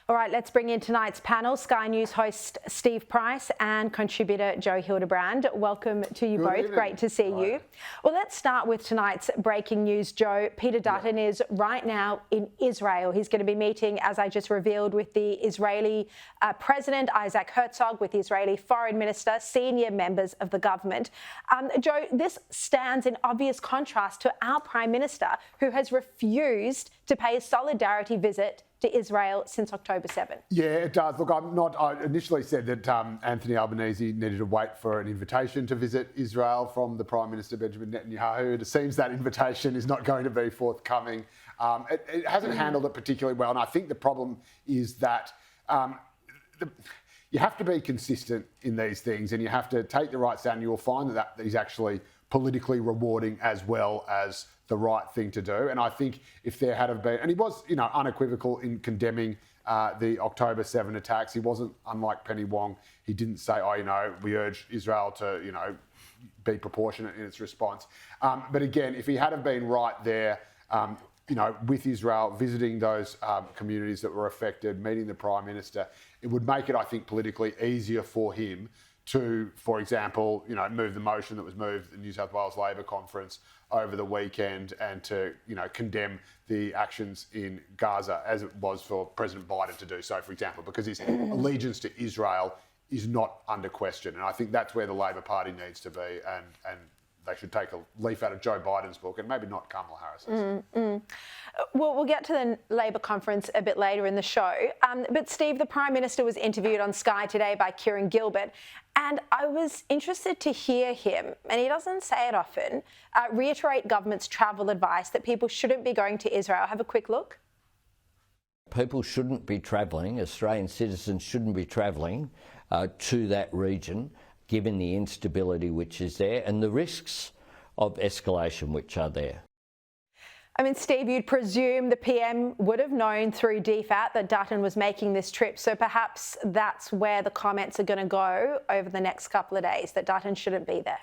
All right, let's bring in tonight's panel, Sky News host Steve Price and contributor Joe Hildebrand. Welcome to you both. Great to see you. Well, let's start with tonight's breaking news, Joe. Peter Dutton is right now in Israel. He's going to be meeting, as I just revealed, with the Israeli President Isaac Herzog, with the Israeli Foreign Minister, senior members of the government. Joe, this stands in obvious contrast to our Prime Minister, who has refused to pay a solidarity visit to Israel since October 7. Yeah, it does. Look, I initially said that Anthony Albanese needed to wait for an invitation to visit Israel from the Prime Minister Benjamin Netanyahu. It seems that invitation is not going to be forthcoming. It hasn't handled it particularly well, and I think the problem is that you have to be consistent in these things, and you have to take the right stand. You will find that is actually politically rewarding as well as the right thing to do. And I think if there had been, and he was, unequivocal in condemning the October 7 attacks. He wasn't, unlike Penny Wong, he didn't say, we urge Israel to, be proportionate in its response. But again, if he had been right there, with Israel, visiting those communities that were affected, meeting the Prime Minister, it would make it, I think, politically easier for him to, for example, move the motion that was moved at the New South Wales Labor Conference over the weekend and to, condemn the actions in Gaza as it was for President Biden to do so, for example, because his allegiance to Israel is not under question. And I think that's where the Labor Party needs to be, and they should take a leaf out of Joe Biden's book and maybe not Kamala Harris's. Well, we'll get to the Labor conference a bit later in the show. But Steve, the Prime Minister was interviewed on Sky today by Kieran Gilbert, and I was interested to hear him, and he doesn't say it often, reiterate government's travel advice that people shouldn't be going to Israel. Have a quick look. People shouldn't be travelling, Australian citizens shouldn't be travelling to that region, given the instability which is there and the risks of escalation which are there. I mean, Steve, you'd presume the PM would have known through DFAT that Dutton was making this trip, so perhaps that's where the comments are going to go over the next couple of days, that Dutton shouldn't be there.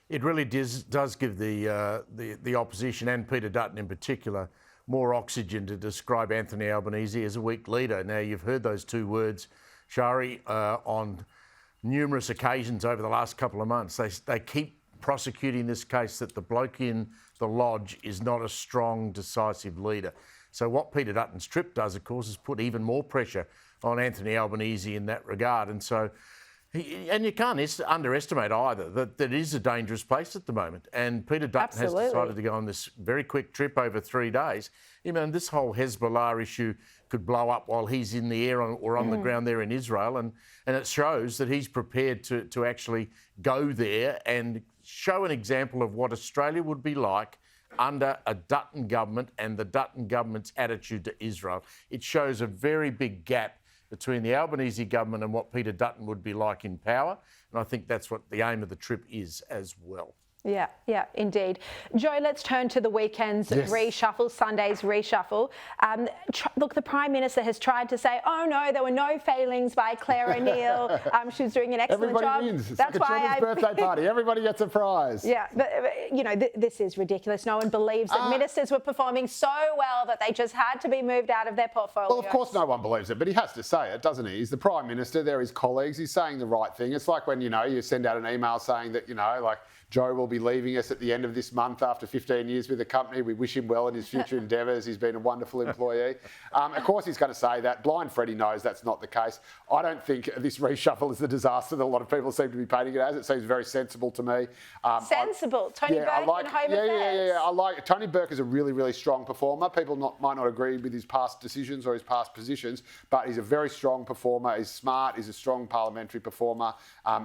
It really does give the opposition, and Peter Dutton in particular, more oxygen to describe Anthony Albanese as a weak leader. Now, you've heard those two words, Sharri, on numerous occasions over the last couple of months. They keep prosecuting this case that the bloke in the lodge is not a strong, decisive leader. So what Peter Dutton's trip does, of course, is put even more pressure on Anthony Albanese in that regard. And so, and you can't underestimate either that it is a dangerous place at the moment. And Peter Dutton has decided to go on this very quick trip over 3 days. This whole Hezbollah issue could blow up while he's in the air or on the ground there in Israel. And it shows that he's prepared to actually go there and show an example of what Australia would be like under a Dutton government and the Dutton government's attitude to Israel. It shows a very big gap between the Albanese government and what Peter Dutton would be like in power. And I think that's what the aim of the trip is as well. Yeah, indeed. Joe, let's turn to the weekend's reshuffle, Sunday's reshuffle. Look, the Prime Minister has tried to say, oh no, there were no failings by Claire O'Neill. She was doing an excellent job. Everybody wins. It's like a children's birthday party. Everybody gets a prize. Yeah, but this is ridiculous. No one believes that ministers were performing so well that they just had to be moved out of their portfolios. Well, of course no one believes it, but he has to say it, doesn't he? He's the Prime Minister. They're his colleagues. He's saying the right thing. It's like when, you send out an email saying that, like Joe will be leaving us at the end of this month after 15 years with the company. We wish him well in his future endeavours. He's been a wonderful employee. Of course he's going to say that. Blind Freddie knows that's not the case. I don't think this reshuffle is the disaster that a lot of people seem to be painting it as. It seems very sensible to me. Sensible? Tony Burke in Home Affairs? I like it. Tony Burke is a really, really strong performer. People might not agree with his past decisions or his past positions, but he's a very strong performer. He's smart. He's a strong parliamentary performer.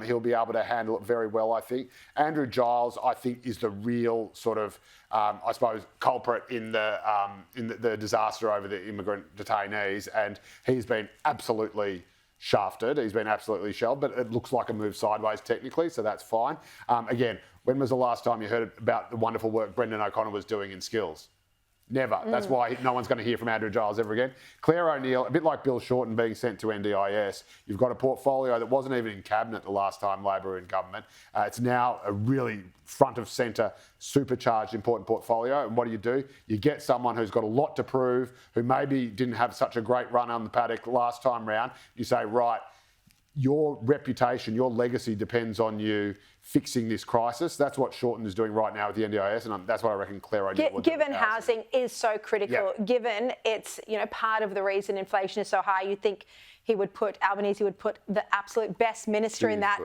He'll be able to handle it very well, I think. Andrew Giles, I think, is the real sort of, I suppose, culprit in the disaster over the immigrant detainees, and he's been absolutely shafted. He's been absolutely shelled, but it looks like a move sideways technically, so that's fine. Again, when was the last time you heard about the wonderful work Brendan O'Connor was doing in skills? Never. That's why no one's going to hear from Andrew Giles ever again. Claire O'Neill, a bit like Bill Shorten being sent to NDIS, you've got a portfolio that wasn't even in cabinet the last time Labor were in government. It's now a really front of centre, supercharged, important portfolio. And what do? You get someone who's got a lot to prove, who maybe didn't have such a great run on the paddock last time round. You say, right, your reputation, your legacy depends on you fixing this crisis. That's what Shorten is doing right now with the NDIS, and that's what I reckon Claire O'Neill would do. Given housing is so critical, given it's part of the reason inflation is so high, you think Albanese would put the absolute best minister in that